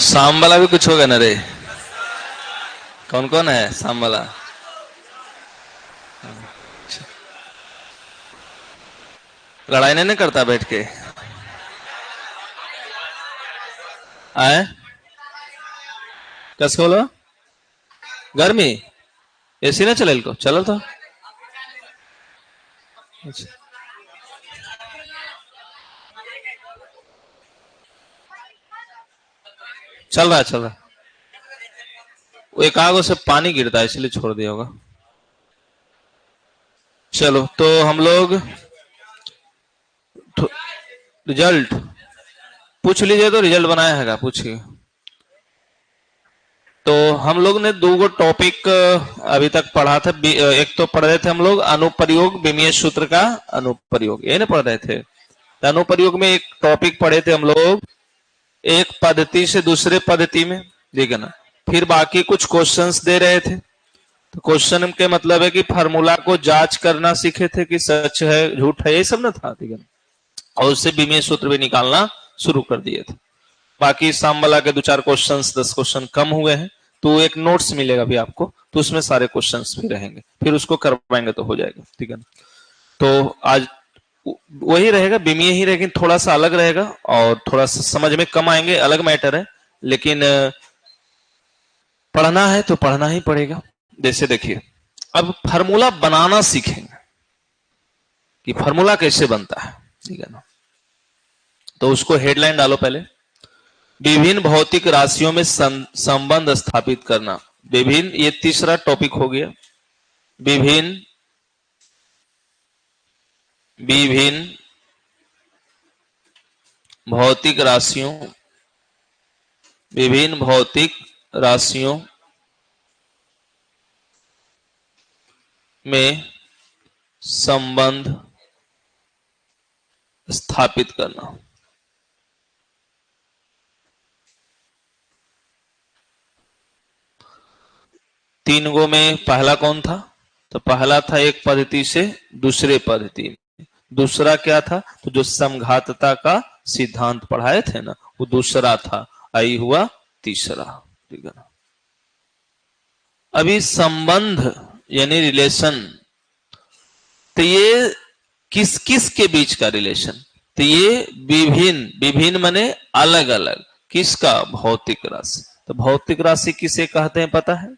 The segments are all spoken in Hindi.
शाम वाला भी कुछ होगा ना रे? कौन कौन है शाम वाला? लड़ाई नहीं करता बैठ के? आए कैसे बोलो? गर्मी एसी ना चले को चलो तो। अच्छा। चल रहा है चल रहा है। वो एक आगो से पानी गिरता है इसलिए छोड़ दिया होगा। चलो तो हम लोग रिजल्ट पूछ लीजिए। तो रिजल्ट बनाया हैगा पूछिए। तो हम लोग ने दो गो टॉपिक अभी तक पढ़ा था। एक तो पढ़ रहे थे हम लोग अनुप्रयोग विमीय सूत्र का अनुप्रयोग, ये ना पढ़ रहे थे। तो अनुप्रयोग में एक टॉपिक पढ़े थे हम लोग, एक पद्धति से दूसरे पद्धति में, ठीक है ना। फिर बाकी कुछ क्वेश्चंस दे रहे थे। तो क्वेश्चन के मतलब है कि फार्मूला को जांच करना सीखे थे कि सच है झूठ है, ये सब ना था, ठीक है ना। और उससे विमीय सूत्र भी निकालना शुरू कर दिए थे। बाकी सामवाला के दो चार क्वेश्चंस 10 क्वेश्चन कम हुए हैं। तो एक नोट्स मिलेगा भी आपको, तो उसमें सारे क्वेश्चंस भी रहेंगे, फिर उसको करवाएंगे तो हो जाएगा, ठीक है ना। तो आज वही रहेगा, विमीय ही रहेगा, थोड़ा सा अलग रहेगा और थोड़ा सा समझ में कम आएंगे, अलग मैटर है। लेकिन पढ़ना है तो पढ़ना ही पड़ेगा। जैसे देखिए, अब फार्मूला बनाना सीखेंगे कि फार्मूला कैसे बनता है, ठीक है ना। तो उसको हेडलाइन डालो पहले। विभिन्न भौतिक राशियों में संबंध स्थापित करना। विभिन्न, ये तीसरा टॉपिक हो गया। विभिन्न विभिन्न भौतिक राशियों, विभिन्न भौतिक राशियों में संबंध स्थापित करना। तीन गो में पहला कौन था? तो पहला था एक पद्धति से दूसरे पद्धति में। दूसरा क्या था? तो जो समघातता का सिद्धांत पढ़ाए थे ना, वो दूसरा था। आई हुआ तीसरा, ठीक है ना। अभी संबंध यानी रिलेशन, तो ये किस किस के बीच का रिलेशन? तो ये विभिन्न, विभिन्न माने अलग अलग, किसका? भौतिक राशि। तो भौतिक राशि किसे कहते हैं पता है?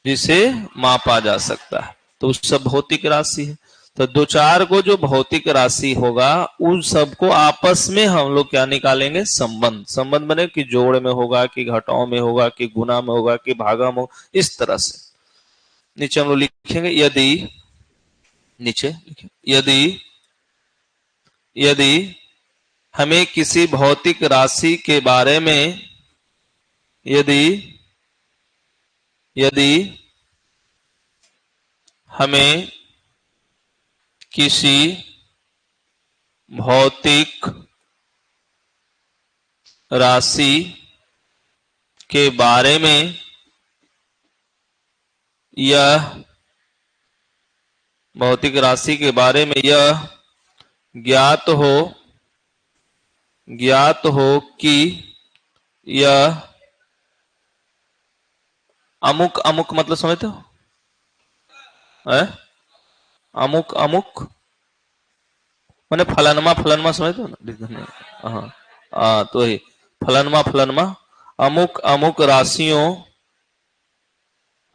जिसे मापा जा सकता है, तो उस सब भौतिक राशि है। तो दो चार को जो भौतिक राशि होगा उन सबको आपस में हम लोग क्या निकालेंगे? संबंध। संबंध बने कि जोड़ में होगा, कि घटाओं में होगा, कि गुना में होगा, कि भागा में होगा, इस तरह से। नीचे हम लोग लिखेंगे, यदि, नीचे लिखें, यदि यदि हमें किसी भौतिक राशि के बारे में, यदि यदि हमें किसी भौतिक राशि के बारे में यह, भौतिक राशि के बारे में यह ज्ञात हो कि यह अमुक अमुक, मतलब समझते हो? अमुक अमुक माने फलनमा फलनमा, समझते हो ना? हाँ तो ही फलनमा फलनमा अमुक अमुक राशियों,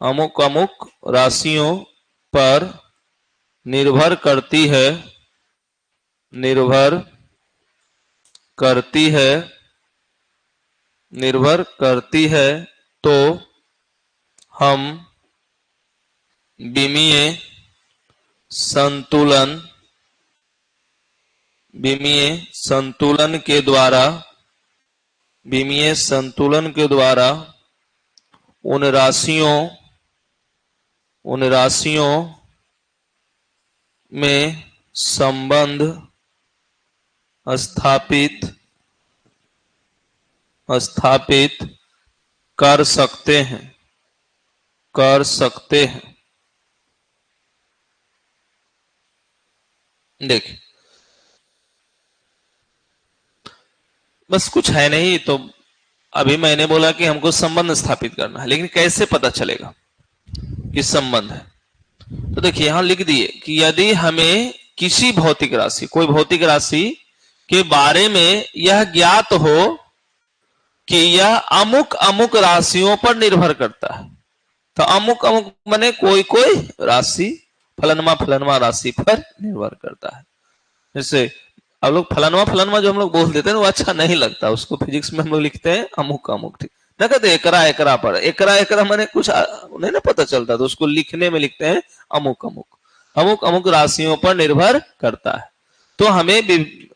अमुक अमुक राशियों पर निर्भर करती है, निर्भर करती है, निर्भर करती है। तो हम विमीय संतुलन, विमीय संतुलन के द्वारा, विमीय संतुलन के द्वारा उन राशियों, उन राशियों में संबंध स्थापित स्थापित कर सकते हैं, कर सकते हैं। देखिए, बस कुछ है नहीं, तो अभी मैंने बोला कि हमको संबंध स्थापित करना है, लेकिन कैसे पता चलेगा कि संबंध है? तो देखिए यहां लिख दिए कि यदि हमें किसी भौतिक राशि, कोई भौतिक राशि के बारे में यह ज्ञात हो कि यह अमुक अमुक राशियों पर निर्भर करता है, तो अमुक अमुक माने कोई कोई राशि, फलनमा फलनमा राशि पर निर्भर करता है। जैसे अब लोग फलनवा फलनवा जो हम लोग बोल देते हैं वो अच्छा नहीं लगता, उसको फिजिक्स में हम लोग लिखते हैं अमुक अमुक, ठीक ना कहते एकरा एकरा पर, एकरा एकरा माने कुछ उन्हें ना पता चलता, तो उसको लिखने में लिखते हैं अमुक अमुक, अमुक अमुक राशियों पर निर्भर करता है। तो हमें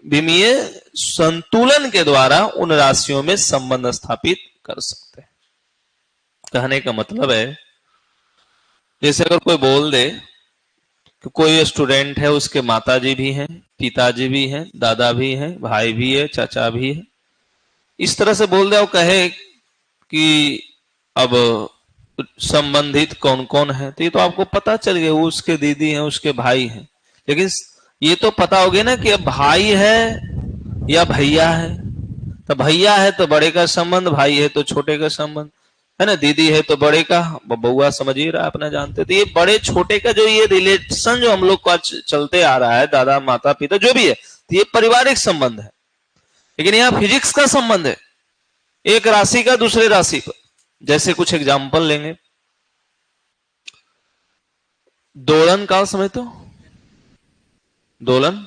विमीय संतुलन के द्वारा उन राशियों में संबंध स्थापित कर सकते हैं। कहने का मतलब है, जैसे अगर कोई बोल दे कि कोई स्टूडेंट है, उसके माताजी भी हैं, पिताजी भी हैं, दादा भी हैं, भाई भी है, चाचा भी है, इस तरह से बोल दे और कहे कि अब संबंधित कौन कौन है, तो ये तो आपको पता चल गया वो उसके दीदी हैं, उसके भाई हैं, लेकिन ये तो पता हो गया ना कि अब भाई है या भैया है। तो भैया है तो बड़े का संबंध, भाई है तो छोटे का संबंध, है ना, दीदी है तो बड़े का, बउआ समझ ही रहा अपना जानते। तो ये बड़े छोटे का जो ये रिलेशन जो हम लोग का चलते आ रहा है, दादा माता पिता जो भी है, तो ये पारिवारिक संबंध है। लेकिन यहाँ फिजिक्स का संबंध है, एक राशि का दूसरे राशि पर। जैसे कुछ एग्जाम्पल लेंगे, दोलन काल समझते हो? दोलन,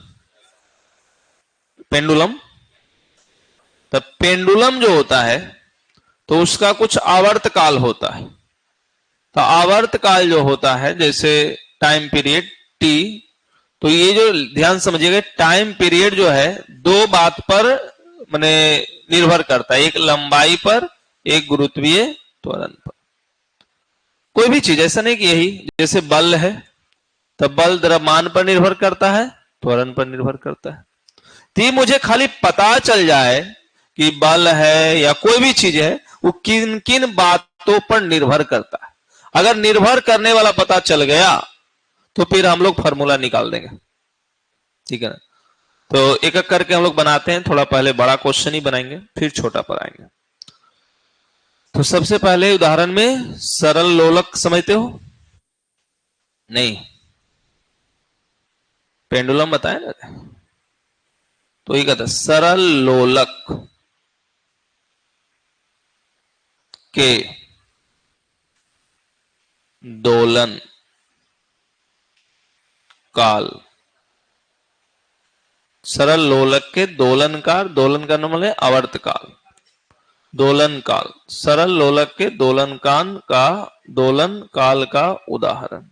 पेंडुलम। तो पेंडुलम जो होता है तो उसका कुछ आवर्त काल होता है। तो आवर्त काल जो होता है, जैसे टाइम पीरियड टी, तो ये जो ध्यान समझिएगा, टाइम पीरियड जो है दो बात पर माने निर्भर करता है, एक लंबाई पर, एक गुरुत्वीय त्वरण पर। कोई भी चीज ऐसा नहीं कि यही, जैसे बल है तो बल द्रव्यमान पर निर्भर करता है, त्वरण पर निर्भर करता है। तो ये मुझे खाली पता चल जाए कि बल है या कोई भी चीज है वो किन किन बातों पर निर्भर करता है, अगर निर्भर करने वाला पता चल गया तो फिर हम लोग फॉर्मूला निकाल देंगे, ठीक है ना। तो एक एक करके हम लोग बनाते हैं, थोड़ा पहले बड़ा क्वेश्चन ही बनाएंगे फिर छोटा पर आएंगे। तो सबसे पहले उदाहरण में सरल लोलक समझते हो? नहीं, पेंडुलम बताया ना, तो ये कहता सरल लोलक के दोलन काल, सरल लोलक के दोलन काल, दोलन का नाम है आवर्त काल, दोलन काल, सरल लोलक के दोलन काल का उदाहरण।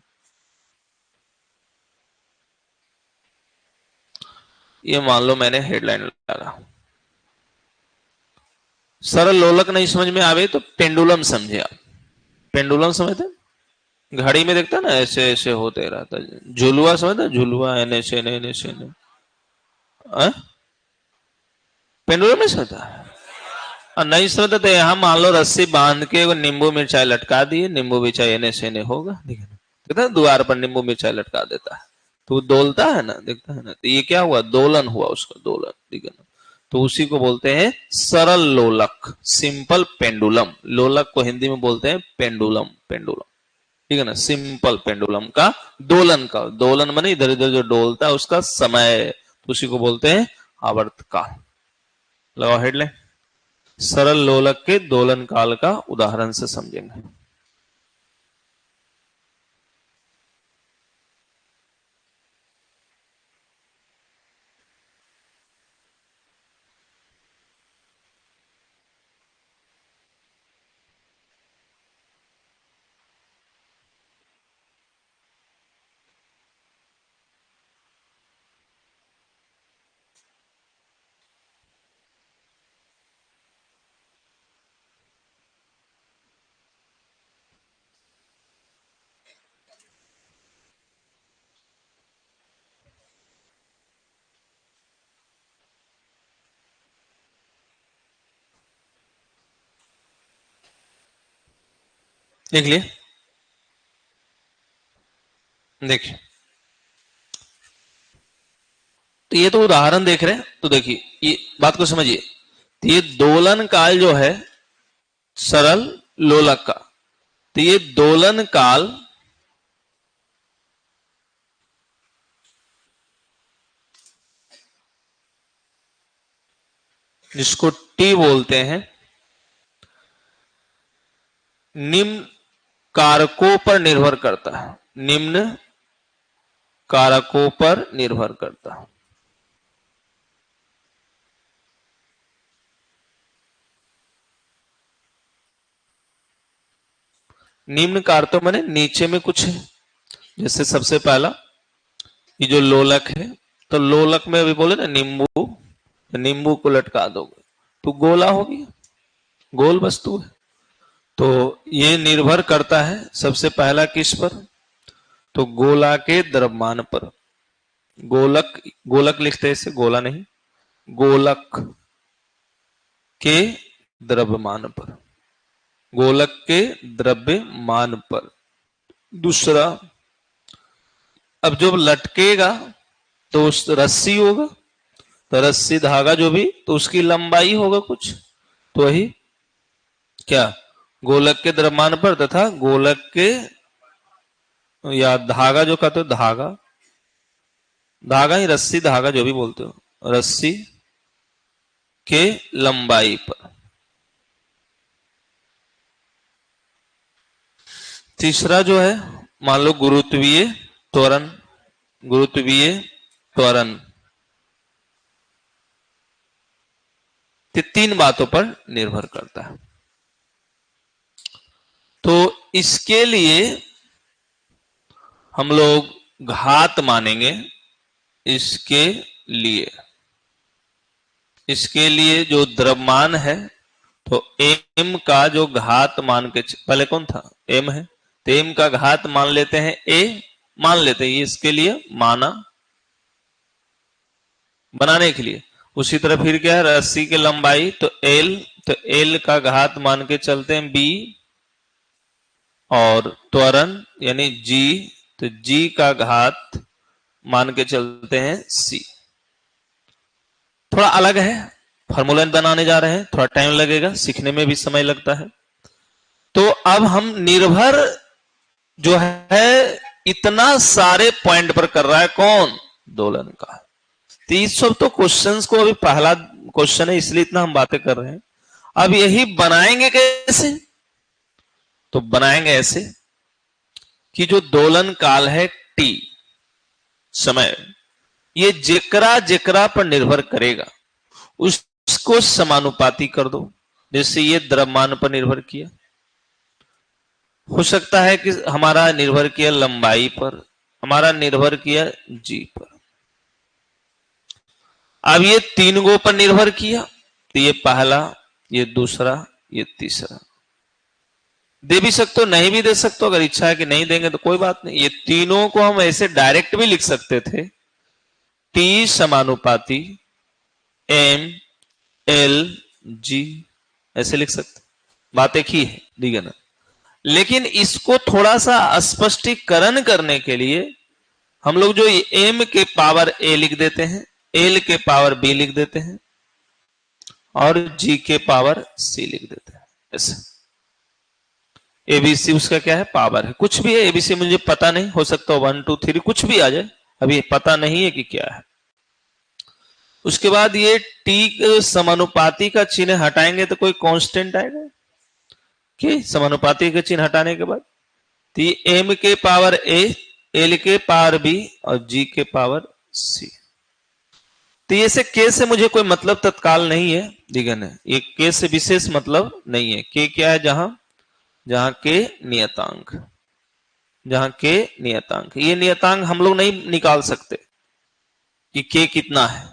ये मान लो मैंने हेडलाइन लगा, सरल लोलक नहीं समझ में आवे तो पेंडुलम समझे आप। पेंडुलम समझते, घड़ी में देखता ना ऐसे ऐसे होते रहता, झुलुआ समझते, झुलुआ एने से एने से एने, पेंडुलम नहीं समझता? और नहीं समझता तो यहाँ मान लो रस्सी बांध के वो नींबू मिर्चाई लटका दिए, नींबू मिर्चाई एने से एने होगा, देखता है द्वार पर नींबू मिर्चाई लटका देता है तो वो डोलता है ना, देखता है ना, तो ये क्या हुआ, दोलन हुआ उसका, दोलन, ठीक है ना। तो उसी को बोलते हैं सरल लोलक, सिंपल पेंडुलम। लोलक को हिंदी में बोलते हैं पेंडुलम, पेंडुलम, ठीक है ना, सिंपल पेंडुलम का दोलन का, दोलन माने इधर इधर जो डोलता है उसका समय, तो उसी को बोलते हैं आवर्त काल। लगाओ हेडलाइन, सरल लोलक के दोलन काल का उदाहरण से समझेंगे। देख लिए, देखिए, तो ये तो उदाहरण देख रहे हैं, तो देखिए ये बात को समझिए, तो ये दोलन काल जो है सरल लोलक का। तो ये दोलन काल जिसको टी बोलते हैं, निम्न कारकों पर निर्भर करता है। निम्न कारकों पर निर्भर करता है। निम्न कार तो मैंने नीचे में कुछ है, जैसे सबसे पहला ये जो लोलक है, तो लोलक में अभी बोले ना नींबू, नींबू को लटका दोगे तो गोला हो गया, गोल वस्तु है। तो ये निर्भर करता है सबसे पहला किस पर, तो गोला के द्रव्यमान पर। गोलक, गोलक लिखते हैं इसे, गोला नहीं, गोलक के द्रव्यमान पर, गोलक के द्रव्यमान पर। दूसरा, अब जो लटकेगा तो उस रस्सी होगा, तो रस्सी धागा जो भी, तो उसकी लंबाई होगा कुछ, तो वही क्या, गोलक के द्रव्यमान पर, तथा गोलक के या धागा जो कहते हो, धागा, धागा ही, रस्सी धागा जो भी बोलते हो, रस्सी के लंबाई पर। तीसरा जो है, मान लो गुरुत्वीय त्वरण, गुरुत्वीय त्वरण, तीन बातों पर निर्भर करता है। तो इसके लिए हम लोग घात मानेंगे, इसके लिए जो द्रव्यमान है, तो m का जो घात मान के, पहले कौन था, m है, तो m का घात मान लेते हैं, a मान लेते हैं, इसके लिए माना बनाने के लिए। उसी तरह फिर क्या है, रस्सी की लंबाई, तो l, तो l का घात मान के चलते हैं b, और त्वरण यानी g, तो g का घात मान के चलते हैं c। थोड़ा अलग है, फॉर्मूला बनाने जा रहे हैं, थोड़ा टाइम लगेगा, सीखने में भी समय लगता है। तो अब हम निर्भर जो है इतना सारे पॉइंट पर कर रहा है, कौन, दोलन का। तो इस सब तो क्वेश्चंस को, अभी पहला क्वेश्चन है इसलिए इतना हम बातें कर रहे हैं। अब यही बनाएंगे कैसे, तो बनाएंगे ऐसे कि जो दोलन काल है टी समय, ये जेकरा जेकरा पर निर्भर करेगा उसको समानुपाती कर दो। जैसे ये द्रव्यमान पर निर्भर किया, हो सकता है कि हमारा निर्भर किया लंबाई पर, हमारा निर्भर किया जी पर। अब ये तीन गो पर निर्भर किया, तो ये पहला, ये दूसरा, ये तीसरा। दे भी सकते हो, नहीं भी दे सकते हो, अगर इच्छा है कि नहीं देंगे तो कोई बात नहीं। ये तीनों को हम ऐसे डायरेक्ट भी लिख सकते थे, टी समानुपाती एम एल जी, ऐसे लिख सकते, बात एक ही है, ठीक है ना। लेकिन इसको थोड़ा सा स्पष्टीकरण करने के लिए हम लोग जो एम के पावर ए लिख देते हैं, एल के पावर बी लिख देते हैं, और जी के पावर सी लिख देते हैं। ऐसे एबीसी उसका क्या है, पावर है, कुछ भी है, एबीसी मुझे पता नहीं, हो सकता है 1 2 3 कुछ भी आ जाए, अभी पता नहीं है कि क्या है। उसके बाद ये टी समानुपाती का चिन्ह हटाएंगे तो कोई कांस्टेंट आएगा कि समानुपाती का चिन्ह हटाने के बाद, तो ये एम के पावर ए, एल के पावर बी, और जी के पावर सी। तो ये से के से मुझे कोई मतलब तत्काल नहीं है, ठीक है ना, ये के से विशेष मतलब नहीं है। के क्या है, जहां के नियतांक, जहां के नियतांक, ये नियतांक हम लोग नहीं निकाल सकते कि के कितना है,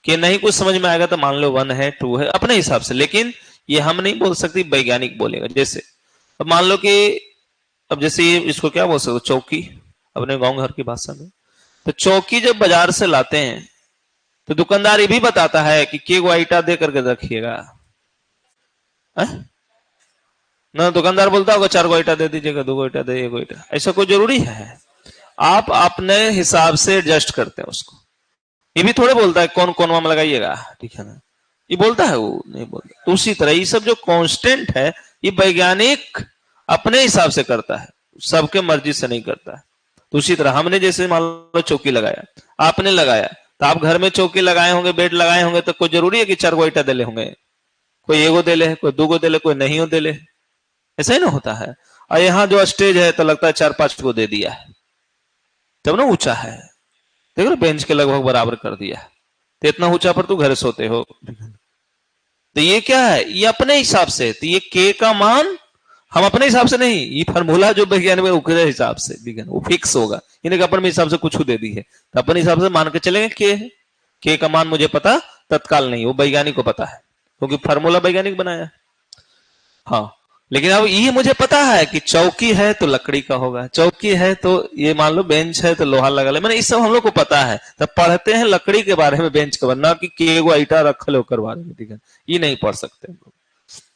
के नहीं कुछ समझ में आएगा तो मान लो 1 है 2 है अपने हिसाब से, लेकिन ये हम नहीं बोल सकते, वैज्ञानिक बोलेगा। जैसे अब मान लो कि, अब जैसे ये इसको क्या बोल सकते, चौकी, अपने गांव घर की भाषा में, तो चौकी जब बाजार से लाते हैं तो दुकानदार ये भी बताता है कि के गो ईटा दे करके रखिएगा ना, दुकानदार बोलता होगा 4 गो ईटा दे दीजिएगा, 2 गो ईटा दे, 1 गो ईटा, ऐसा कोई जरूरी है? आप अपने हिसाब से एडजस्ट करते हैं उसको। ये भी थोड़े बोलता है कौन कौन में लगाइएगा, ठीक है ना, ये बोलता है, वो नहीं बोलता। तो उसी तरह ये सब जो कांस्टेंट है ये वैज्ञानिक अपने हिसाब से करता है, सबके मर्जी से नहीं करता है। तो उसी तरह हमने जैसे मान लो चौकी लगाया, आपने लगाया, तो आप घर में चौकी लगाए होंगे, बेड लगाए होंगे, तो कोई जरूरी है कि 4 गो ईटा दे ले होंगे? कोई एगो दे ले, कोई 2 गो दे ले, कोई नहीं हो दे ले, ऐसा ही ना होता है। और यहाँ जो स्टेज है तो लगता है 4-5 गो दे दिया है, तब ना ऊंचा है। देख लो बेंच के लगभग बराबर कर दिया है, तो इतना ऊंचा पर तू घर सोते हो। तो ये क्या है, ये अपने हिसाब से, तो ये के का मान हम अपने हिसाब से नहीं, ये फार्मूला जो विज्ञान में उकरे हिसाब से विज्ञान वो फिक्स होगा, इन्हें अपने हिसाब से कुछ दे दी है, तो अपने हिसाब से मान के चलेंगे के है। के का मान मुझे पता तत्काल नहीं, वो वैज्ञानिक को पता है, क्योंकि फार्मूला वैज्ञानिक बनाया। हाँ, लेकिन अब ये मुझे पता है कि चौकी है तो लकड़ी का होगा, चौकी है तो ये मान लो बेंच है तो लोहा लगा ले, मैंने इस सब हम लोग को पता है। तब पढ़ते हैं लकड़ी के बारे में, बेंच के बारे में, ना कि केगो ईटा रख लो कर बारे में, ठीक है, ये नहीं पढ़ सकते हम लोग।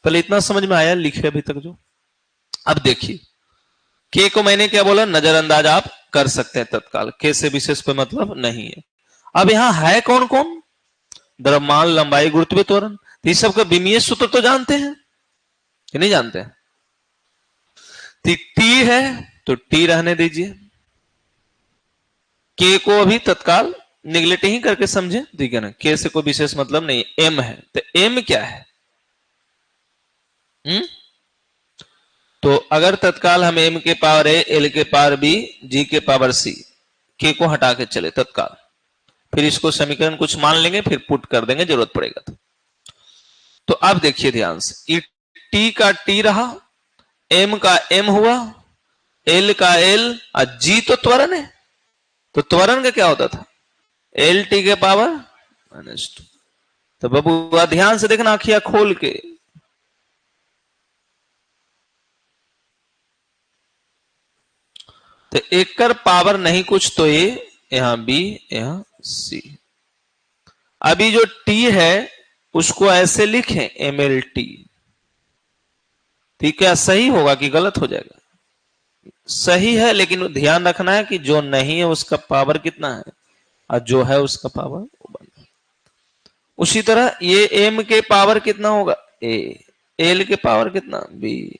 पहले इतना समझ में आया लिखे अभी तक जो। अब देखिए के को मैंने क्या बोला, नजरअंदाज आप कर सकते हैं तत्काल, के से विशेष कोई मतलब नहीं है। अब यहां है कौन कौन, द्रव्यमान, लंबाई, गुरुत्वीय त्वरण, इस सब का विमीय सूत्र तो जानते हैं कि नहीं जानते हैं? टी है तो टी रहने दीजिए, के को अभी तत्काल निगलेक्ट ही करके समझे, ठीक है ना, के से कोई विशेष मतलब नहीं। एम है तो एम क्या है? तो अगर तत्काल हम एम के पावर ए, एल के पावर बी, जी के पावर सी, के को हटा के चले तत्काल, फिर इसको समीकरण कुछ मान लेंगे, फिर पुट कर देंगे जरूरत पड़ेगा तो अब देखिए ध्यान से, टी का टी रहा, एम का एम हुआ, एल का एल, और जी तो त्वरण है, तो त्वरण का क्या होता था? एल टी के पावर -2। तो बाबू ध्यान से देखना, आखिया खोल के, तो एक कर पावर नहीं कुछ, तो ए, यहां बी, यहां सी। अभी जो टी है उसको ऐसे लिखें MLT, ठीक है, सही होगा कि गलत हो जाएगा? सही है, लेकिन ध्यान रखना है कि जो नहीं है उसका पावर कितना है, और जो है उसका पावर 1। उसी तरह ये एम के पावर कितना होगा? ए, एल के पावर कितना? बी,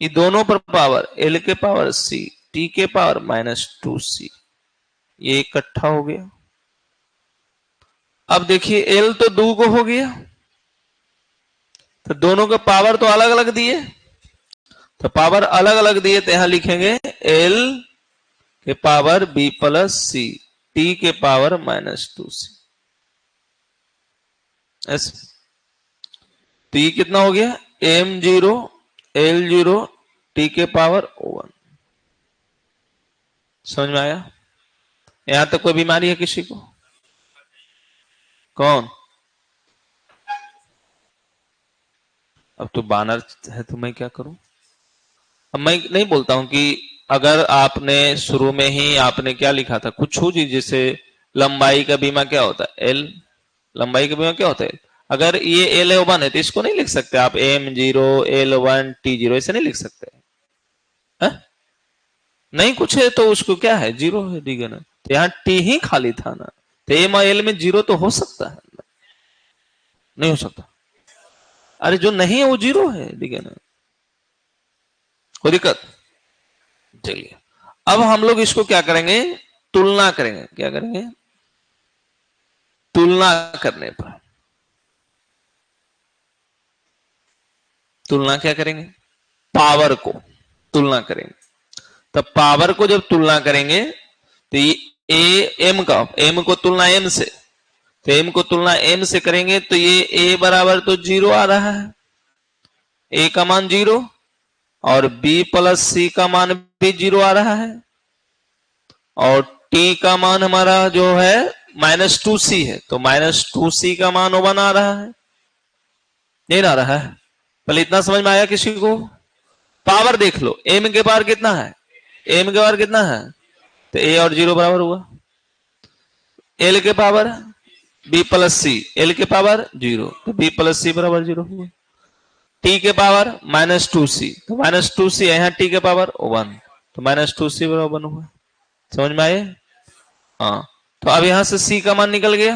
ये दोनों पर पावर, एल के पावर सी, टी के पावर -2c, ये इकट्ठा हो गया। अब देखिए एल तो 2 को हो गया, तो दोनों के पावर तो अलग अलग दिए, तो पावर अलग अलग दिए, तो यहां लिखेंगे एल के पावर b प्लस सी, टी के पावर -2c, ऐसे। तो ये कितना हो गया? m0 l0 टी के पावर 1। समझ में आया? यहां तक कोई बीमारी है किसी को? कौन? अब तो बानर है तो मैं क्या करूं? अब मैं नहीं बोलता हूं कि अगर आपने शुरू में ही आपने क्या लिखा था, कुछ हो जी, जैसे लंबाई का बीमा क्या होता है? एल, लंबाई का बीमा क्या होता है? अगर ये L1 है तो इसको नहीं लिख सकते आप M0 L1 T0, ऐसे नहीं लिख सकते है? नहीं कुछ है तो उसको क्या है, 0 है, ठीक है ना, तो यहाँ T ही खाली था ना, तो M और L में 0 तो हो सकता है? नहीं हो सकता। अरे जो नहीं है वो 0 है, ठीक है ना, कोई दिक्कत? चलिए अब हम लोग इसको क्या करेंगे, तुलना करेंगे। क्या करेंगे? तुलना करने पर, तुलना क्या करेंगे? पावर को तुलना करेंगे। तो पावर को जब तुलना करेंगे तो ये एम का, एम को तुलना एम से, तो एम को तुलना एम से करेंगे तो ये ए बराबर तो 0 आ रहा है, ए का मान 0, और बी प्लस सी का मान भी 0 आ रहा है, और टी का मान हमारा जो है -2c है, तो -2c का मान 1 आ रहा है, नहीं आ रहा है? पहले इतना समझ में आया किसी को? पावर देख लो, एम के पावर कितना है? एम के पावर कितना है? तो ए और 0 बराबर हुआ। एल के पावर बी प्लस सी, एल के पावर 0, तो बी प्लस सी बराबर 0 हुआ। टी के पावर -2c, तो -2c, यहाँ टी के पावर 1, तो -2c बराबर 1 हुआ। समझ में आए? हाँ, तो अब यहां से c का मान निकल गया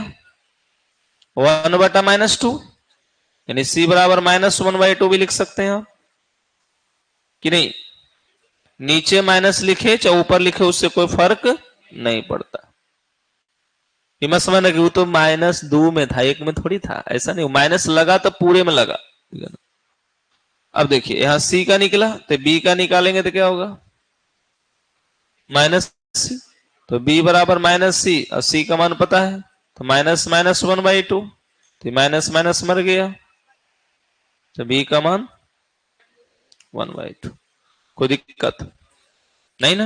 1/-2, यानी c बराबर -1/2 भी लिख सकते हैं आप कि नहीं। नीचे माइनस लिखे चाहे ऊपर लिखे उससे कोई फर्क नहीं पड़ता। ये मत समझना कि वो तो -2 में था, 1 में थोड़ी था, ऐसा नहीं। माइनस लगा तो पूरे में लगा, ठीक है ना। अब देखिए यहां c का निकला तो b का निकालेंगे तो क्या होगा, -c। तो b बराबर -c और c का मान पता है तो -1/2, तो माइनस माइनस मर गया, तो b का मान 1/2। कोई दिक्कत नहीं ना।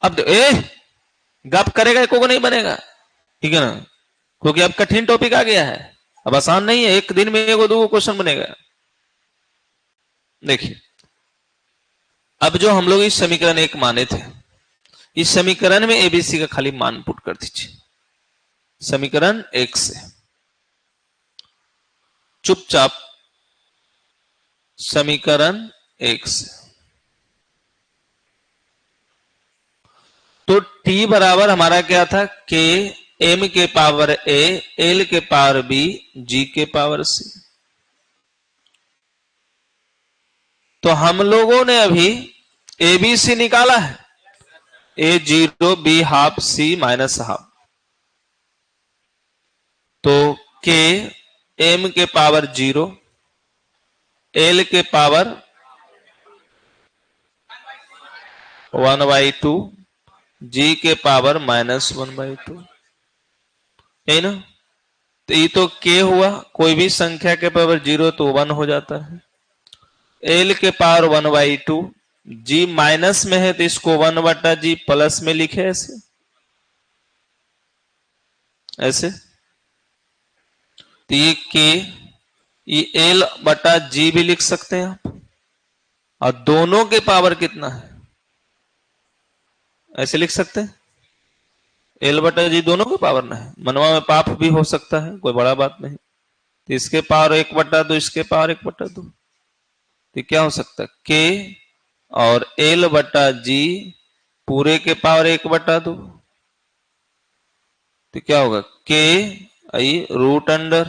अब गप करेगा एको को नहीं बनेगा, ठीक है ना, क्योंकि अब कठिन टॉपिक आ गया है। अब आसान नहीं है, एक दिन में एगो दो क्वेश्चन बनेगा। देखिए अब जो हम लोग इस समीकरण 1 माने थे, इस समीकरण में एबीसी का खाली मान पुट कर दीजिए समीकरण 1 से। चुपचाप समीकरण 1 से। तो t बराबर हमारा क्या था, k m के पावर a l के पावर b g के पावर c। तो हम लोगों ने अभी एबीसी निकाला है, a0 b half c minus half. तो k m के पावर 0 l के पावर 1/2 g के पावर -1/2, है ना। तो ये तो k हुआ, कोई भी संख्या के पावर 0 तो 1 हो जाता है। l के पावर 1/2, g माइनस में है तो इसको 1/g प्लस में लिखे ऐसे ऐसे। तो ये k, ये l/g भी लिख सकते हैं आप, और दोनों के पावर कितना है ऐसे लिख सकते हैं, l/g दोनों के पावर ना है। मनवा में पाप भी हो सकता है, कोई बड़ा बात नहीं। तो इसके पावर 1/2, इसके पावर 1/2, तो क्या हो सकता है, k और l/g पूरे के पावर 1/2। तो क्या होगा, k आई रूट अंडर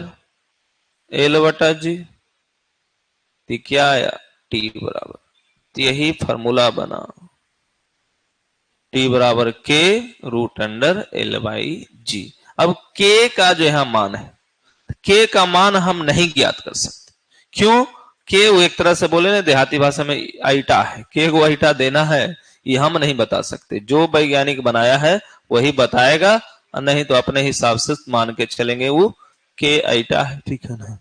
l/g। तो क्या आया, t बराबर, तो यही फॉर्मूला बना, t बराबर k रूट अंडर l/g। अब k का जो यहां मान है, k का मान हम नहीं ज्ञात कर सकते। क्यों, k वो एक तरह से बोले ना देहाती भाषा में आइटा है, k को आइटा देना है ये हम नहीं बता सकते। जो वैज्ञानिक बनाया है वही बताएगा, और नहीं तो अपने हिसाब से मान के चलेंगे वो k आइटा है, ठीक है ना,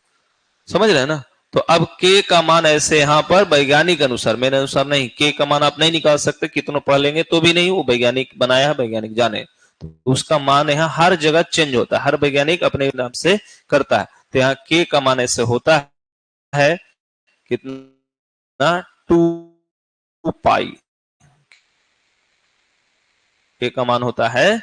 समझ रहे हैं ना। तो अब k का मान ऐसे यहां पर वैज्ञानिक अनुसार, मेरे अनुसार नहीं, k का मान आप नहीं निकाल सकते, कितनों पढ़ लेंगे तो भी नहीं, वो वैज्ञानिक बनाया है, वैज्ञानिक जाने। तो उसका मान यहाँ हर जगह चेंज होता है, हर वैज्ञानिक अपने नाम से करता है। तो यहाँ k का मान ऐसे होता है कितना, 2 पाई। k का मान होता है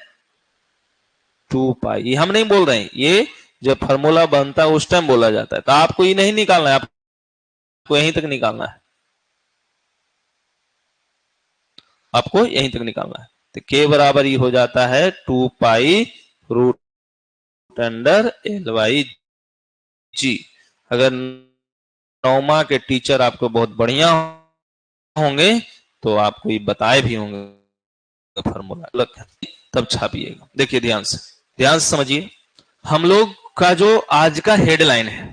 2 पाई। ये हम नहीं बोल रहे हैं, ये जब फॉर्मूला बनता है उस टाइम बोला जाता है। तो आपको ये नहीं निकालना है, आपको यहीं तक निकालना है, आपको यहीं तक निकालना है। तो k बराबर ये हो जाता है 2 पाई रूट अंडर l/g। अगर नौमा के टीचर आपको बहुत बढ़िया होंगे तो आपको ये बताए भी होंगे फॉर्मूला, तब छापिएगा। देखिए ध्यान से समझिए। हम लोग का जो आज का हेडलाइन है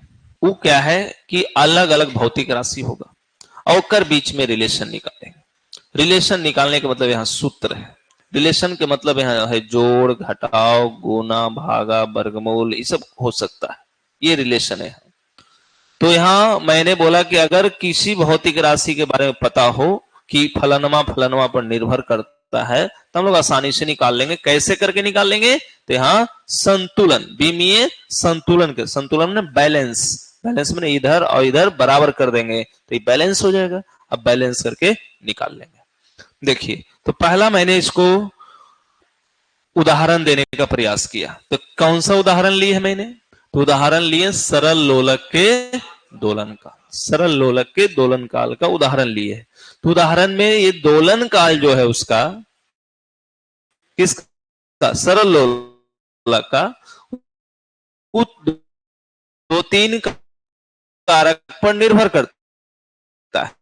वो क्या है कि अलग अलग भौतिक राशि होगा और ओकर बीच में रिलेशन निकालेंगे। रिलेशन निकालने का मतलब यहाँ सूत्र है। रिलेशन के मतलब यहाँ है जोड़, घटाव, गुना, भागा, वर्गमूल, ये सब हो सकता है, ये रिलेशन है। तो यहाँ मैंने बोला कि अगर किसी भौतिक राशि के बारे में पता हो कि फलनवा फलनवा पर निर्भर करता है तो हम लोग आसानी से निकाल लेंगे। कैसे करके निकाल लेंगे, तो यहाँ संतुलन, विमीय संतुलन के, संतुलन में बैलेंस, बैलेंस में इधर और इधर बराबर कर देंगे तो ये बैलेंस हो जाएगा। अब बैलेंस करके निकाल लेंगे। देखिए तो पहला मैंने इसको उदाहरण देने का प्रयास किया। तो कौन सा उदाहरण लिए है मैंने, तो उदाहरण लिए सरल लोलक के दोलन काल, सरल लोलक के दोलन काल का उदाहरण लिए। तो उदाहरण में ये दोलन काल जो है उसका, किसका, सरल लोलक का, 2-3 कारक पर निर्भर करता है।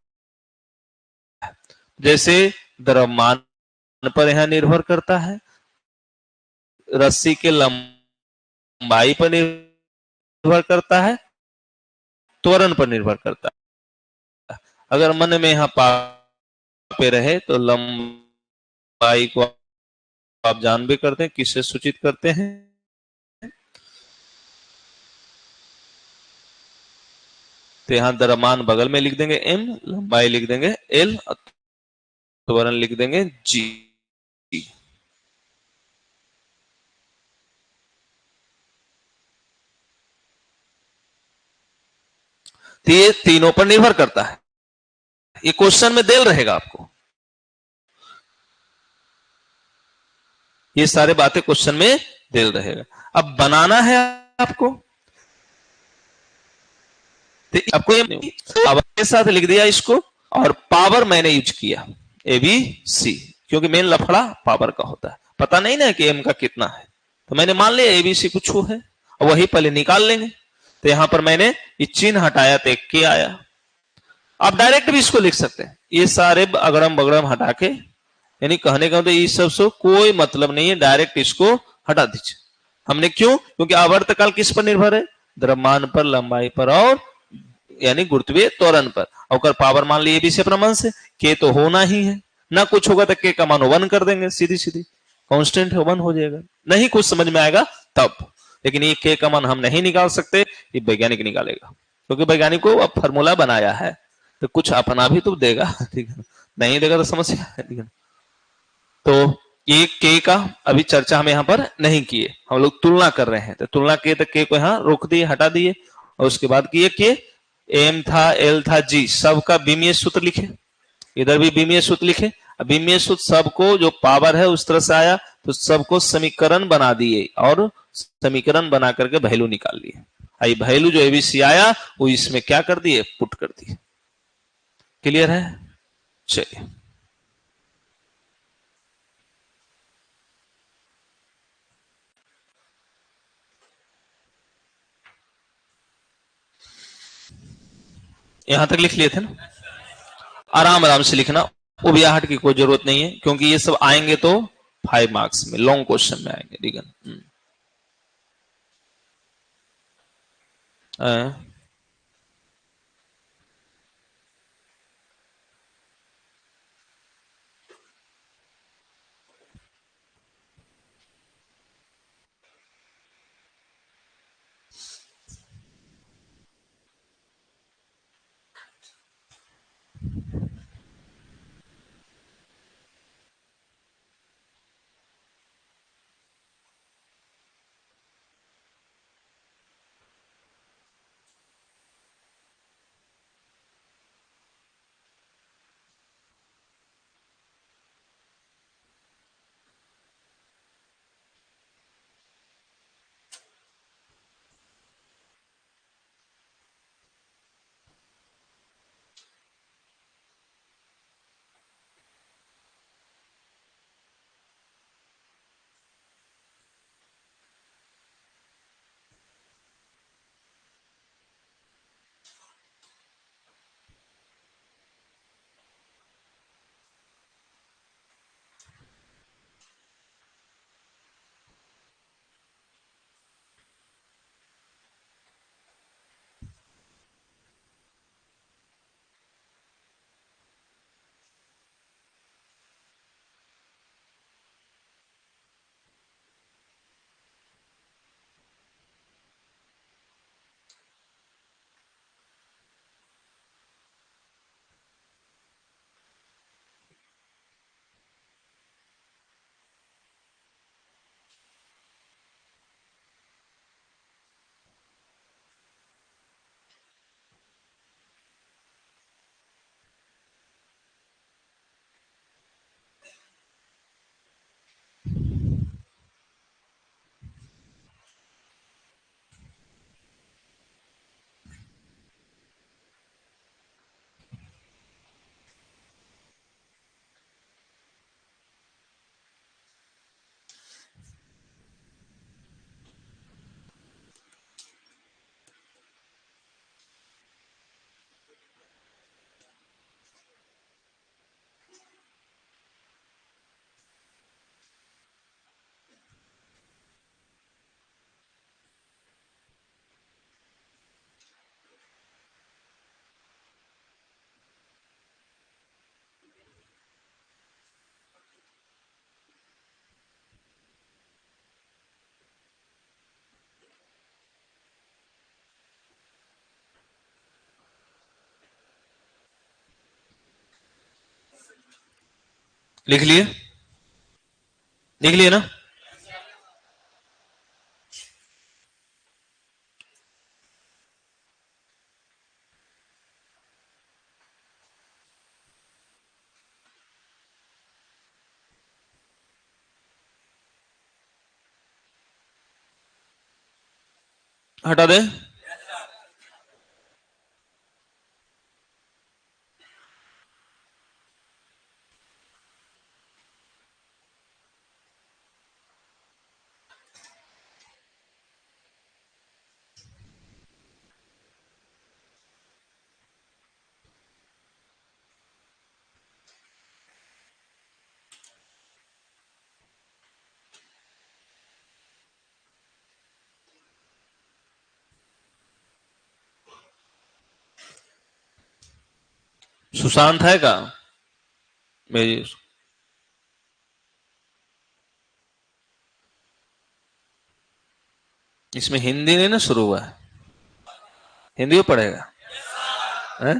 जैसे द्रव्यमान पर यहां निर्भर करता है, रस्सी के लंबाई पर निर्भर करता है, त्वरण पर निर्भर करता है। अगर मन में यहां पापे रहे तो लंबाई को आप जान भी करते हैं, किससे सूचित करते हैं? तो यहां द्रव्यमान बगल में लिख देंगे एम, लंबाई लिख देंगे एल, त्वरण लिख देंगे जी। तो ये तीनों पर निर्भर करता है। ये क्वेश्चन में देल रहेगा आपको, ये सारे बातें क्वेश्चन में देल रहेगा। अब बनाना है आपको, तो आपको ये पावर के साथ लिख दिया इसको, और पावर मैंने यूज किया ए बी सी, क्योंकि मेन लफड़ा पावर का होता है, पता नहीं ना कि एम का कितना है, तो मैंने मान लिया ए बी सी कुछ है, और वही पहले निकाल लेंगे। तो यहां पर मैंने ये चिन्ह हटाया तो एक के आया। आप डायरेक्ट भी इसको लिख सकते हैं, ये सारे अगड़म बगड़म हटा के, यानी कहने का मतलब इस सब से कोई मतलब नहीं है, डायरेक्ट इसको हटा दीजिए। हमने क्यों? क्योंकि आवर्तकाल किस पर निर्भर है? द्रव्यमान पर, लंबाई पर, और यानी गुरुत्वीय त्वरण पर। और पावर मान लीजिए भी से प्रमाण से के तो होना ही है, ना कुछ होगा तो के का मान 1 कर देंगे, सीधी सीधी कांस्टेंट है 1 हो जाएगा। नहीं कुछ समझ में आएगा तब, लेकिन ये के का मान हम नहीं निकाल सकते, ये वैज्ञानिक निकालेगा, क्योंकि वैज्ञानिक को अब फॉर्मूला बनाया है तो कुछ अपना भी तो देगा, ठीक है, नहीं देगा तो समस्या है, ठीक है। तो ये के का अभी चर्चा हम यहाँ पर नहीं किए, हम लोग तुलना कर रहे हैं, तो तुलना किए तो के को यहाँ रोक दिए, हटा दिए, और उसके बाद किए के एम था, एल था, जी, सबका बीमीय सूत्र लिखे, इधर भी बीमीय सूत्र लिखे। बीमीय सूत्र सबको जो पावर है उस तरह से आया, तो सबको समीकरण बना दिए, और समीकरण बना करके वैल्यू निकाल लिए। आई वैल्यू जो एबीसी आया वो इसमें क्या कर दिए, पुट कर दिए। क्लियर है? चलिए, यहां तक लिख लिए थे ना? आराम आराम से लिखना, उबियाहट की कोई जरूरत नहीं है, क्योंकि ये सब आएंगे तो 5 मार्क्स में, लॉन्ग क्वेश्चन में आएंगे, ठीक है। लिख लिए? लिख लिए ना? हटा दे। सुशांत है का? मेरी इसमें हिंदी नहीं ना शुरू हुआ है? हिंदी में पढ़ेगा? है?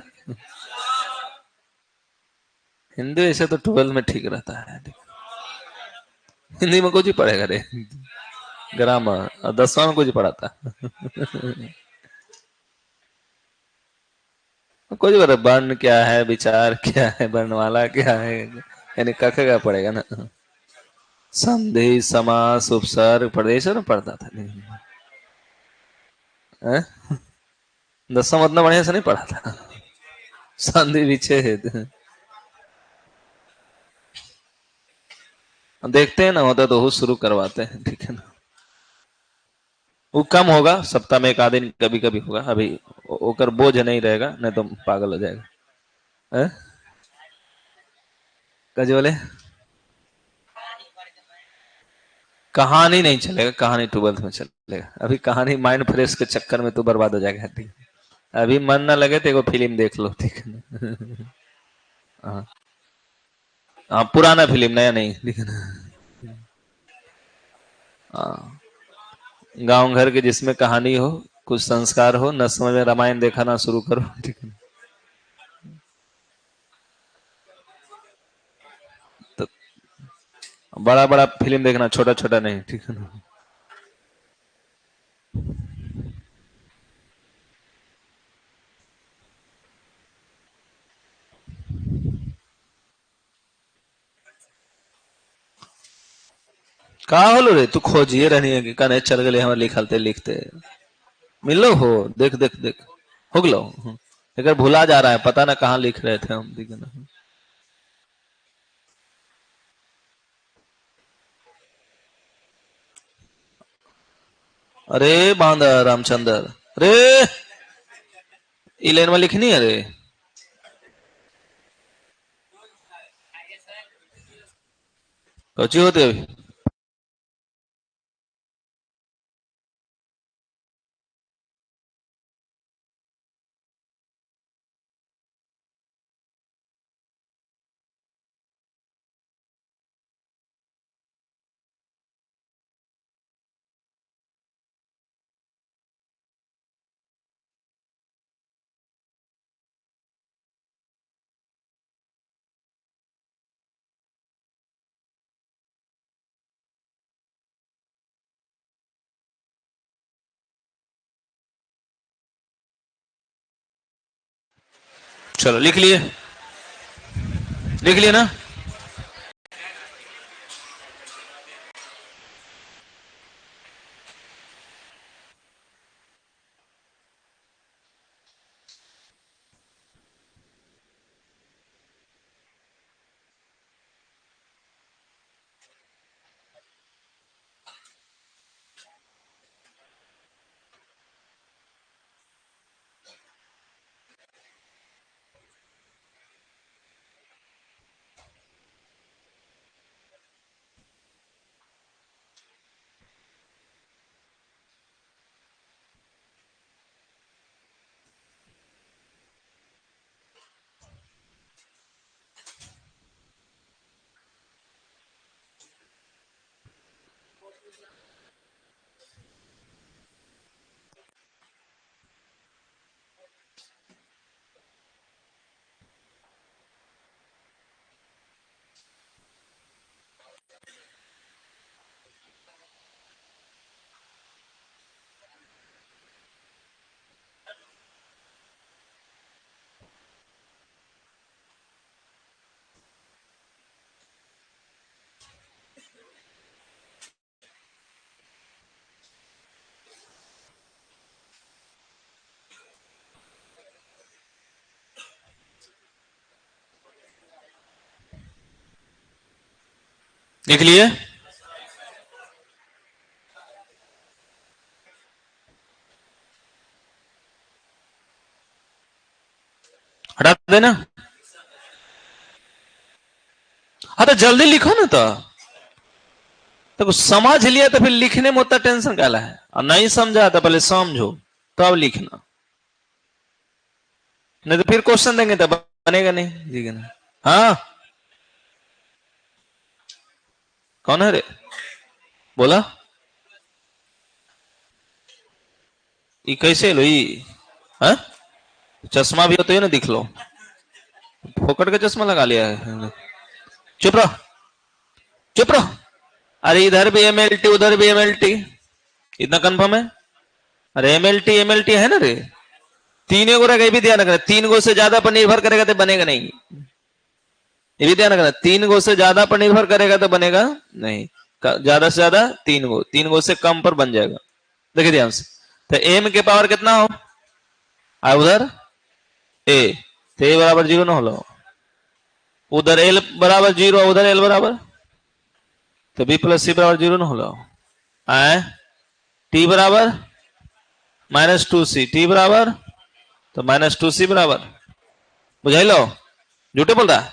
हिंदी ऐसे तो 12 में ठीक रहता है। हिंदी में कुछ ही पढ़ेगा रे, ग्रामर, और 10वां में कुछ ही पढ़ाता। कुछ बता, वर्ण क्या है, विचार क्या है, वर्णमाला क्या है, यानी कख का पढ़ेगा ना। संधि, समास, उपसर्ग, प्रदेश ना पढ़ता था। हैं? 10वां उतना बढ़िया से नहीं पढ़ा था। संधि विच्छेद देखते हैं ना, होता तो वो शुरू करवाते हैं, ठीक है ना। वो कम होगा, सप्ताह में एक आध दिन कभी कभी होगा, अभी ओकर बोझ नहीं रहेगा, नहीं तो पागल हो जाएगा। हैं? कजोले कहानी नहीं चलेगा, कहानी 12th में चलेगा। अभी कहानी माइंड फ्रेश के चक्कर में तो बर्बाद हो जाएगा, ठीक है। अभी मन ना लगे तो एगो फिल्म देख लो, ठीक है ना। हाँ हाँ, पुराना फिल्म, नया नहीं, ठीक है ना। हाँ, गांव घर के जिसमें कहानी हो, कुछ संस्कार हो, न समझ में रामायण देखा ना शुरू करो, ठीक है। तो बड़ा बड़ा फिल्म देखना, छोटा छोटा नहीं, ठीक है ना। का होलो रे, तू खोजिए रहनी है कि कने चल गए हम लिखलते लिखते मिलो हो। देख देख देख, हो गलो। अगर भुला जा रहा है, पता ना कहाँ लिख रहे थे हम, ठीक है ना। अरे बांदा रामचंद्र, अरे ई लाइन में लिखनी है रे। कौची होते अभी? चलो लिख लिए? लिख लिए ना? लिख लिए? हटा देना। हाँ तो जल्दी लिखो ना। तो समझ लिया तो फिर लिखने में उतना टेंशन क्या है, और नहीं समझा तो पहले समझो तो अब लिखना, नहीं तो फिर क्वेश्चन देंगे तो बनेगा नहीं, ठीक है ना? हाँ कौन है रे? बोला ये कैसे लो ये? हाँ चश्मा भी होते है ना, दिख लो। फोकट का चश्मा लगा लिया है। चुप रहो, चुप रहो। अरे इधर भी एमएलटी उधर भी एमएलटी, इतना कंफर्म है? अरे एमएलटी एमएलटी है ना रे, तीन गो रहेगा, ये भी ध्यान रखना। तीन गो से ज्यादा पर निर्भर करेगा तो बनेगा नहीं, ये भी ध्यान रखना। तीन गो से ज्यादा पर निर्भर करेगा तो बनेगा नहीं, ज्यादा से ज्यादा तीन गो से कम पर बन जाएगा। देखिए ध्यान से, तो एम के पावर कितना हो, उधर ए, तो ए बराबर 0 ना हो, उधर एल बराबर 0, उधर एल बराबर, तो बी प्लस सी बराबर 0 ना हो। आए टी बराबर -2c, टी बराबर तो -2c बराबर, बुझाई लो, झूठे बोल रहा।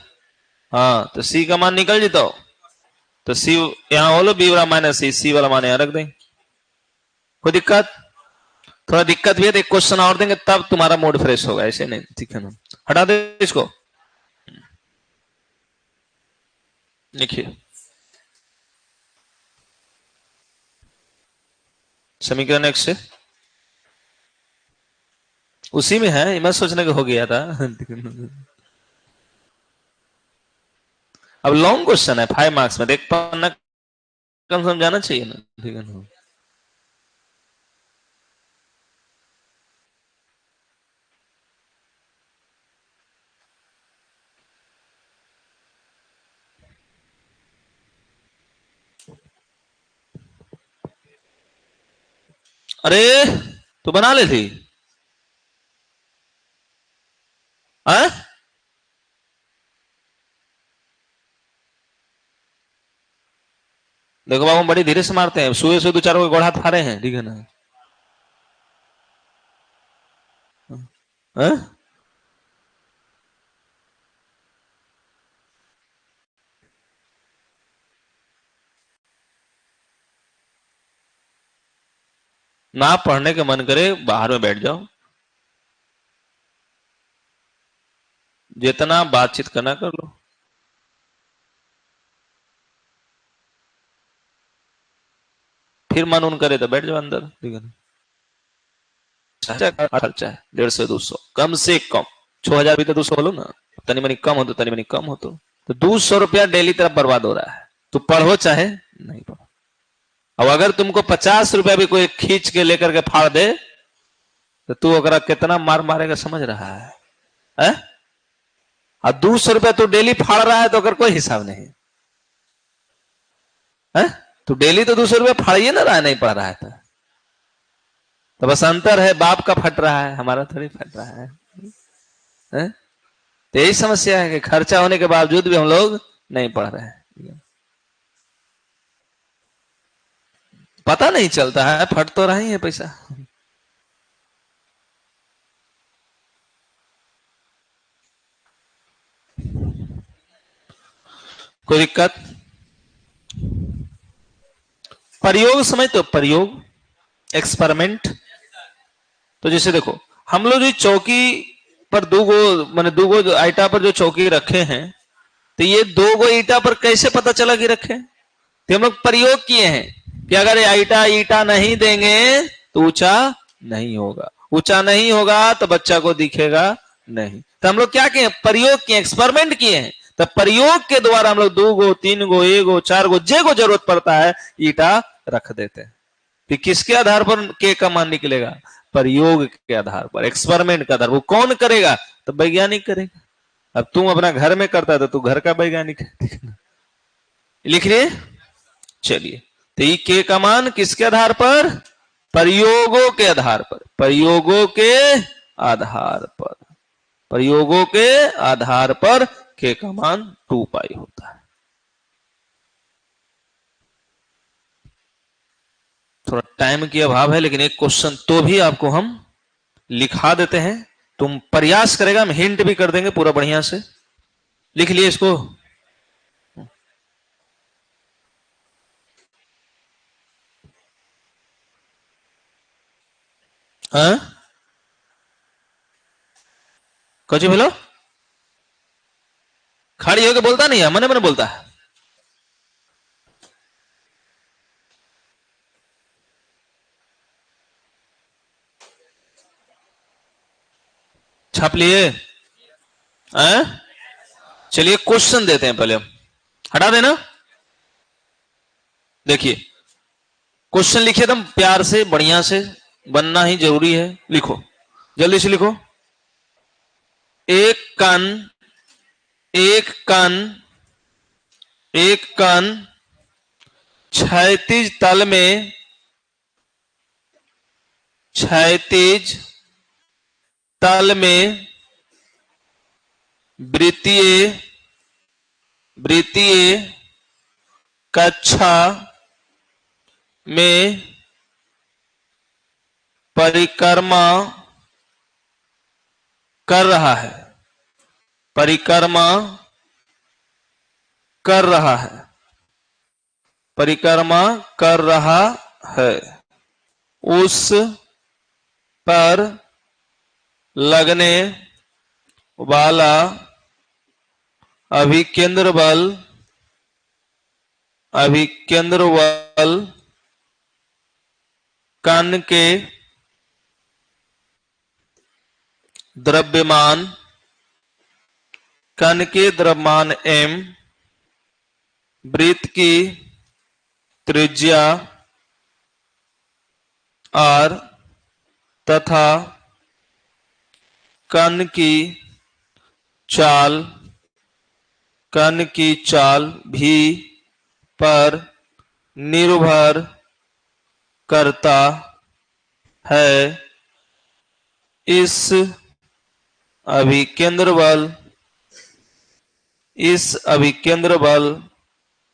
हाँ तो सी का मान निकल जीतो, तो सी यहां बोलो बी बराबर -सी, सी वाला मान यहां रख दें। कोई दिक्कत? थोड़ा दिक्कत भी है तो एक क्वेश्चन और देंगे तब तुम्हारा मूड फ्रेश होगा, ऐसे नहीं, ठीक है ना? हटा दे इसको, लिखिए समीकरण 1 से, उसी में है, मैं सोचने को हो गया था। अब लॉन्ग क्वेश्चन है 5 मार्क्स में, देख पन्ना कम समझाना चाहिए ना, ठीक है ना? अरे तो बना ले थी। आ? देखो बाबू बड़ी धीरे से मारते हैं, सुबह से 2-4 को गोड़ हाथ फाड़े हैं, ठीक है ना? आ? ना पढ़ने का मन करे बाहर में बैठ जाओ, जितना बातचीत करना कर लो। फिर मन उन करे तो बैठ जाओ अंदर, ठीक है ना? खर्चा है 150-200 कम से कम, 6,000 भी तो 200 हो ना, तनी मनी कम हो तो तनी मनी कम हो तो 200 रुपया डेली तरफ बर्बाद हो रहा है। तो पढ़ो चाहे नहीं पढ़ो। अब अगर तुमको 50 रुपया भी कोई खींच के लेकर के फाड़ दे तो तू अगर कितना मार मारेगा समझ रहा है? और 200 रुपया तू डेली फाड़ रहा है तो अगर कोई हिसाब नहीं है, तो डेली तो 200 रुपया फाड़िए ना रहा है, नहीं पढ़ रहा है तो बस अंतर है, बाप का फट रहा है, हमारा थोड़ी फट रहा है? तो यही समस्या है कि खर्चा होने के बावजूद भी हम लोग नहीं पढ़ रहे हैं, पता नहीं चलता है, फट तो रहा ही है पैसा। कोई दिक्कत? प्रयोग समझ तो, प्रयोग एक्सपेरिमेंट। तो जैसे देखो हम लोग जो चौकी पर दो गो मैंने दो गो ईटा पर जो चौकी रखे हैं, तो ये 2 गो ईटा पर कैसे पता चला कि रखे? तो हम लोग प्रयोग किए हैं कि अगर ईटा ईटा नहीं देंगे तो ऊंचा नहीं होगा, ऊंचा नहीं होगा तो बच्चा को दिखेगा नहीं। तो हम लोग क्या किए? प्रयोग किए, एक्सपेरिमेंट किए हैं। तो प्रयोग के द्वारा हम लोग 2 गो 3 गो 1 गो 4 गो जे को जरूरत पड़ता है ईटा रख देते हैं। कि किसके आधार पर के का मान निकलेगा? प्रयोग के आधार पर, एक्सपेरिमेंट के आधार। वो कौन करेगा? तो वैज्ञानिक करेगा। अब तुम अपना घर में करता है तो तू घर का वैज्ञानिक है। लिख लिए? चलिए, तो ये के का मान किसके आधार पर? प्रयोगों के आधार पर, प्रयोगों के आधार पर, प्रयोगों के आधार पर के का मान 2 पाई होता है। थोड़ा टाइम की अभाव है, लेकिन एक क्वेश्चन तो भी आपको हम लिखा देते हैं। तुम प्रयास करेगा, हम हिंट भी कर देंगे पूरा बढ़िया से। लिख लिए इसको। हाँ, कुछ बोलो। खड़ी होके बोलता नहीं है, मने मने बोलता है। छाप लिए? चलिए क्वेश्चन देते हैं पहले हम। हटा देना। देखिए क्वेश्चन लिखिए एकदम प्यार से, बढ़िया से, बनना ही जरूरी है। लिखो, जल्दी से लिखो। एक कण, एक कण, एक कण क्षैतिज तल में, क्षैतिज तल में वृत्तीय, वृत्तीय कक्षा में परिक्रमा कर रहा है, परिक्रमा कर रहा है, परिक्रमा कर रहा है। उस पर लगने वाला अभिकेंद्र बल, अभिकेंद्र बल कण के द्रव्यमान, कण के द्रव्यमान m, वृत्त की त्रिज्या r तथा कण की चाल, कण की चाल v पर निर्भर करता है। इस अभिकेंद्र बल, इस अभिकेंद्र बल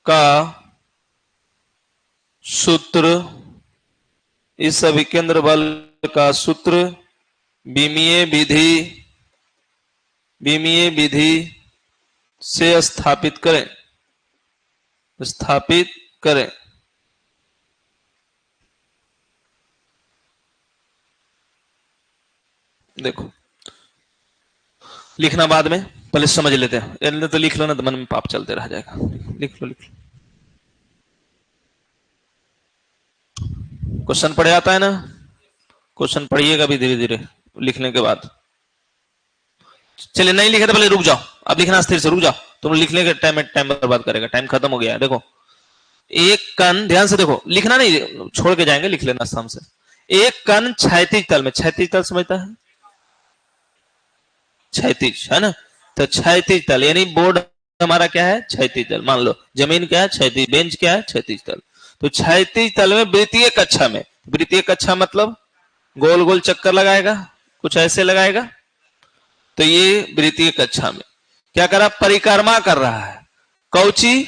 का सूत्र, इस अभिकेंद्र बल का सूत्र विमीय विधि, विमीय विधि से स्थापित करें, स्थापित करें। देखो लिखना बाद में, पहले समझ लेते हैं। तो लिख लो ना, तो मन में पाप चलते रह जाएगा। लिख लो, लिख लो। क्वेश्चन पढ़े आता है ना? क्वेश्चन पढ़िएगा भी धीरे धीरे लिखने के बाद। चलिए नहीं लिखे तो पहले रुक जाओ, अब लिखना स्थिर से, रुक जाओ। तुम लिखने के टाइम में टाइम बर्बाद करेगा, टाइम खत्म हो गया है। देखो एक कण, ध्यान से देखो, लिखना नहीं, छोड़ के जाएंगे, लिख लेना आसाम से। एक कण क्षैतिज तल में, क्षैतिज तल समझता है? क्षैतिज है ना, तो क्षैतिज तल यानी बोर्ड हमारा क्या है? क्षैतिज तल। मान लो जमीन क्या है? क्षैतिज। बेंच क्या है? क्षैतिज तल। तो क्षैतिज तल में वृत्तीय कक्षा में, वृत्तीय कक्षा मतलब गोल गोल चक्कर लगाएगा, कुछ ऐसे लगाएगा। तो ये वृत्तीय कक्षा में क्या कर रहा? परिक्रमा कर रहा है। कौची,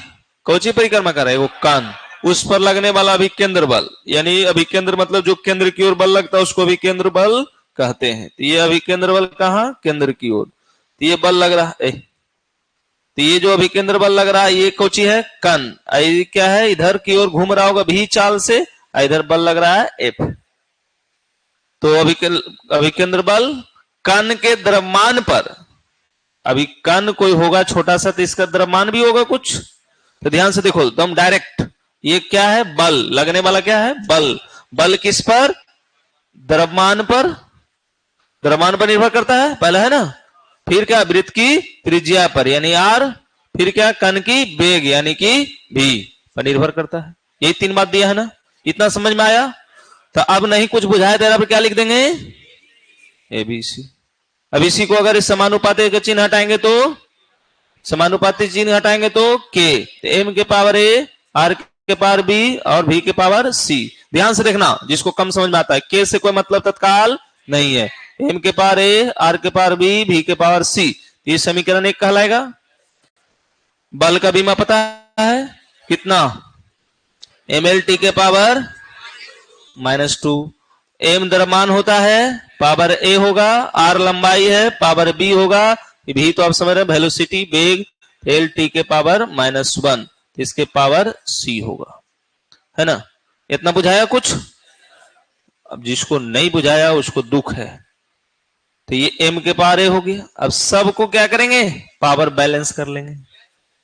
कौची परिक्रमा कर रहा है? वो कण, उस पर लगने वाला अभिकेंद्र बल, यानी अभिकेंद्र मतलब जो केंद्र की ओर बल लगता है उसको अभिकेंद्र बल कहते हैं। तो ये अभिकेंद्र बल कहाँ? केंद्र की ओर। तो ये बल लग रहा है, तो ये जो अभिकेंद्र बल लग रहा है ये कौची है? कण। क्या है? इधर की ओर घूम रहा होगा भी चाल से, इधर बल लग रहा है एफ। तो अभिकेंद्र बल कण के द्रव्यमान पर, अभी कण कोई होगा छोटा सा, तो इसका द्रव्यमान भी होगा कुछ। तो ध्यान से देखो एकदम डायरेक्ट, ये क्या है? बल लगने वाला क्या है? बल। बल किस पर? द्रव्यमान पर, द्रव्यमान पर निर्भर करता है, पहला है ना। फिर क्या? वृत्त की त्रिज्या पर यानी आर, फिर क्या? कण की वेग यानी कि भी पर निर्भर करता है। यही तीन बात दिया है ना, इतना समझ में आया? तो अब नहीं कुछ बुझाया तेरा पर क्या लिख देंगे? एबीसी। अब इसी को अगर इस समानुपाती का चिन्ह हटाएंगे तो, समानुपाती चिन्ह हटाएंगे तो के, एम के पावर ए, आर के पावर बी और भी के पावर सी। ध्यान से देखना, जिसको कम समझ में आता है, के से कोई मतलब तत्काल नहीं है। एम के पावर ए, आर के पावर बी, भी के पावर सी, ये समीकरण एक कहलाएगा। बल का बीमा पता है कितना? एम एल टी के पावर -2। एम द्रव्यमान होता है, पावर ए होगा, आर लंबाई है, पावर बी होगा, भी तो आप समझ रहे हैं वेलोसिटी वेग, एल टी के पावर -1, इसके पावर सी होगा, है ना। इतना बुझाया कुछ? अब जिसको नहीं बुझाया उसको दुख है। तो ये एम के पावर ए हो गया। अब सबको क्या करेंगे, पावर बैलेंस कर लेंगे,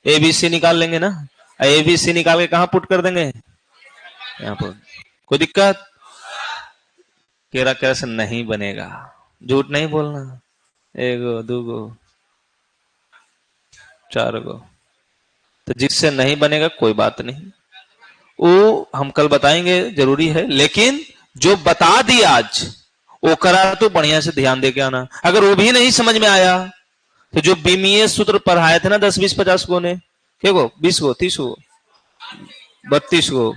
एबीसी निकाल लेंगे ना। एबीसी निकाल के कहां पुट कर देंगे, यहां पर। कोई दिक्कत? केरा केरा से नहीं बनेगा, झूठ नहीं बोलना। एगो दूगो चार गो, तो जिससे नहीं बनेगा कोई बात नहीं, वो हम कल बताएंगे, जरूरी है। लेकिन जो बता दी आज वो करा तो बढ़िया से ध्यान दे के आना। अगर वो भी नहीं समझ में आया तो जो बीमीय सूत्र पढ़ाए थे ना 10 20 50 गो ने, क्या गो 20 गो 30 गो 32 गो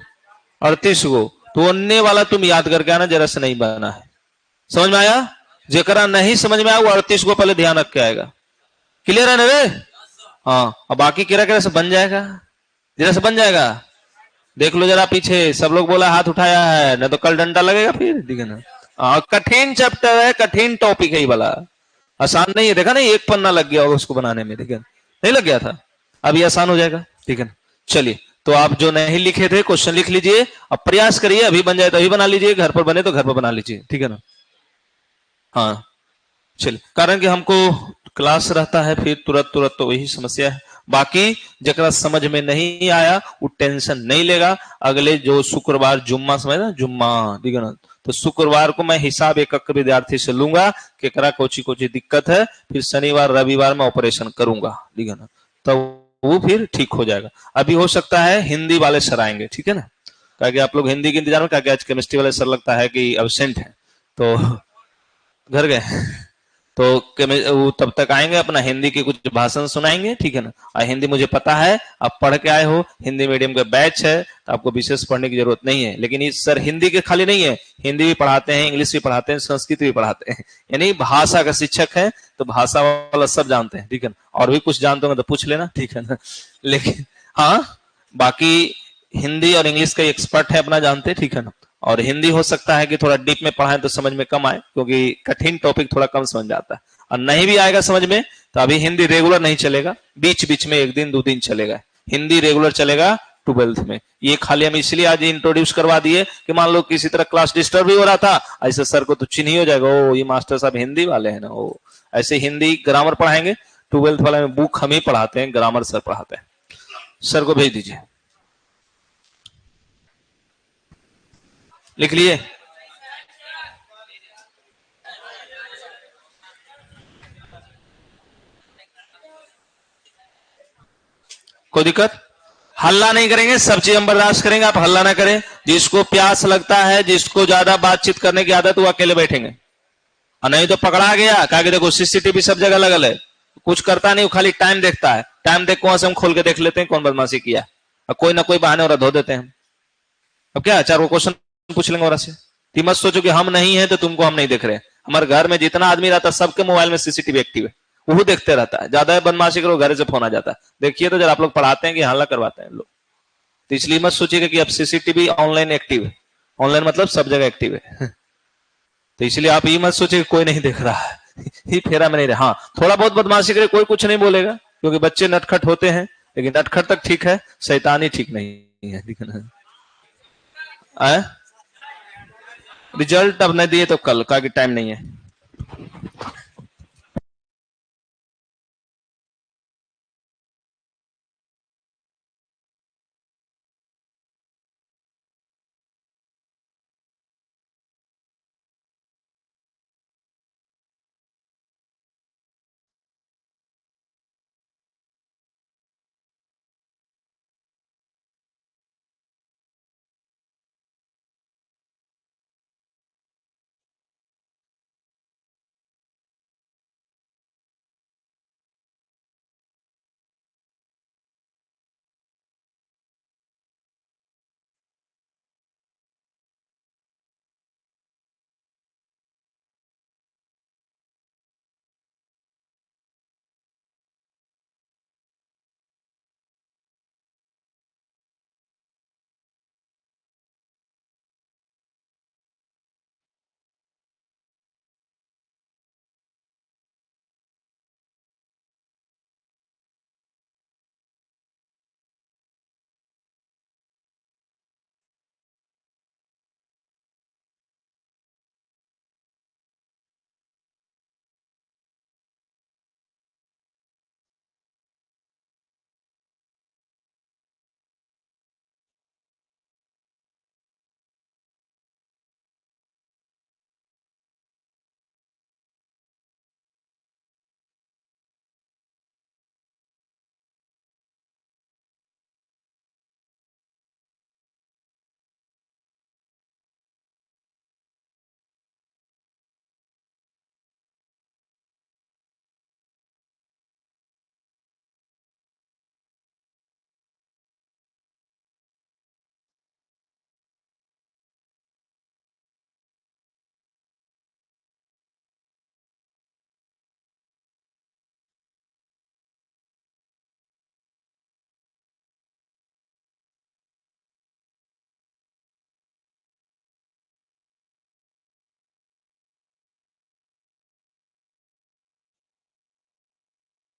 38 गो, तो अन्य वाला तुम याद करके आना, जरा से नहीं बना है। समझ में आया? जेकरा नहीं समझ में आया वो 38 को पहले ध्यान रख के आएगा। क्लियर है ना रे? हाँ, और बाकी केरा केरा से बन जाएगा, जरा से बन जाएगा। देख लो जरा पीछे, सब लोग बोला हाथ उठाया है, ना तो कल डंडा लगेगा फिर, ठीक है ना। कठिन चैप्टर है, कठिन टॉपिक है ये वाला, आसान नहीं है। देखा नहीं, एक पन्ना लग गया होगा उसको बनाने में, ठीक है, नहीं लग गया था, अब ये आसान हो जाएगा, ठीक है। चलिए, तो आप जो नहीं लिखे थे क्वेश्चन लिख लीजिए, अब प्रयास करिए, अभी बन जाए तो अभी बना लीजिए, घर पर बने तो घर पर बना लीजिए, ठीक है ना। हाँ चलिए, कारण कि हमको क्लास रहता है फिर तुरंत तुरंत, तो वही समस्या है। बाकी जरा समझ में नहीं आया वो टेंशन नहीं लेगा, अगले जो शुक्रवार जुम्मा समय ना, जुम्मा, ठीक है ना, तो शुक्रवार को मैं हिसाब एक विद्यार्थी से लूंगा कि करा कोची कोची दिक्कत है, फिर शनिवार रविवार में ऑपरेशन करूंगा, ठीक है ना, तो वो फिर ठीक हो जाएगा। अभी हो सकता है हिंदी वाले सर आएंगे, ठीक है ना, क्योंकि आप लोग हिंदी के इंतजार में, क्या आज केमिस्ट्री वाले सर लगता है कि एब्सेंट है, तो घर गए, तो वो तब तक आएंगे, अपना हिंदी के कुछ भाषण सुनाएंगे, ठीक है ना। और हिंदी मुझे पता है आप पढ़ के आए हो, हिंदी मीडियम का बैच है, तो आपको विशेष पढ़ने की जरूरत नहीं है। लेकिन इस सर हिंदी के खाली नहीं है, हिंदी भी पढ़ाते हैं, इंग्लिश भी पढ़ाते हैं, संस्कृत भी पढ़ाते हैं, यानी भाषा का शिक्षक है, तो भाषा वाला सब जानते हैं, ठीक है ना। और भी कुछ जानते होंगे तो पूछ लेना, ठीक है ना। लेकिन हाँ, बाकी हिंदी और इंग्लिश का एक्सपर्ट है अपना, जानते, ठीक है ना। और हिंदी हो सकता है कि थोड़ा डीप में पढ़ाएं तो समझ में कम आए, क्योंकि कठिन टॉपिक थोड़ा कम समझ जाता है, और नहीं भी आएगा समझ में तो अभी हिंदी रेगुलर नहीं चलेगा, बीच बीच में 1 दिन 2 दिन चलेगा, हिंदी रेगुलर चलेगा 12th में। ये खाली हम इसलिए आज इंट्रोड्यूस करवा दिए कि मान लो किसी तरह क्लास डिस्टर्ब भी हो रहा था, ऐसे सर को तो चिन्ह ही हो जाएगा, ओ ये मास्टर साहब हिंदी वाले हैं ना। ओ ऐसे हिंदी ग्रामर पढ़ाएंगे, 12th वाले में बुक हम ही पढ़ाते हैं, ग्रामर सर पढ़ाते हैं। सर को भेज दीजिए, लिख लिए। कोई दिक्कत? हल्ला नहीं करेंगे, सब चीज हम बर्दाश्त करेंगे, आप हल्ला ना करें। जिसको प्यास लगता है, जिसको ज्यादा बातचीत करने की आदत, वो अकेले बैठेंगे, और नहीं तो पकड़ा गया। कहा कि देखो सीसीटीवी सब जगह लगल है, कुछ करता नहीं, वो खाली टाइम देखता है, टाइम देख वहां से हम खोल के देख लेते हैं कौन बदमाशी किया, और कोई ना कोई बहाने और धो देते हैं। अब क्या 4 क्वेश्चन पूछ लेंगे और से, मत सोचो कि हम नहीं है तो तुमको हम नहीं देख रहे। हमारे घर में जितना आदमी रहता है सबके मोबाइल में सीसीटीवी एक्टिव है, वो देखते रहता है। ज्यादा बदमाशी करो घर से फोन आ जाता है। देखिए तो जब आप लोग पढ़ाते हैं कि हल्ला करवाते हैं लोग, तो इसलिए मत सोचिएगा कि अब सीसीटीवी ऑनलाइन एक्टिव है, ऑनलाइन मतलब सब जगह एक्टिव है। तो इसलिए आप ये मत सोचिए कोई नहीं देख रहा है, ही फेरा में नहीं रहा। हाँ, थोड़ा बहुत बदमाशी करे कोई कुछ नहीं बोलेगा, क्योंकि बच्चे नटखट होते हैं, लेकिन नटखट तक ठीक है, शैतानी ठीक नहीं है, ठीक है ना। रिजल्ट अब नहीं दिए तो कल का, टाइम नहीं है।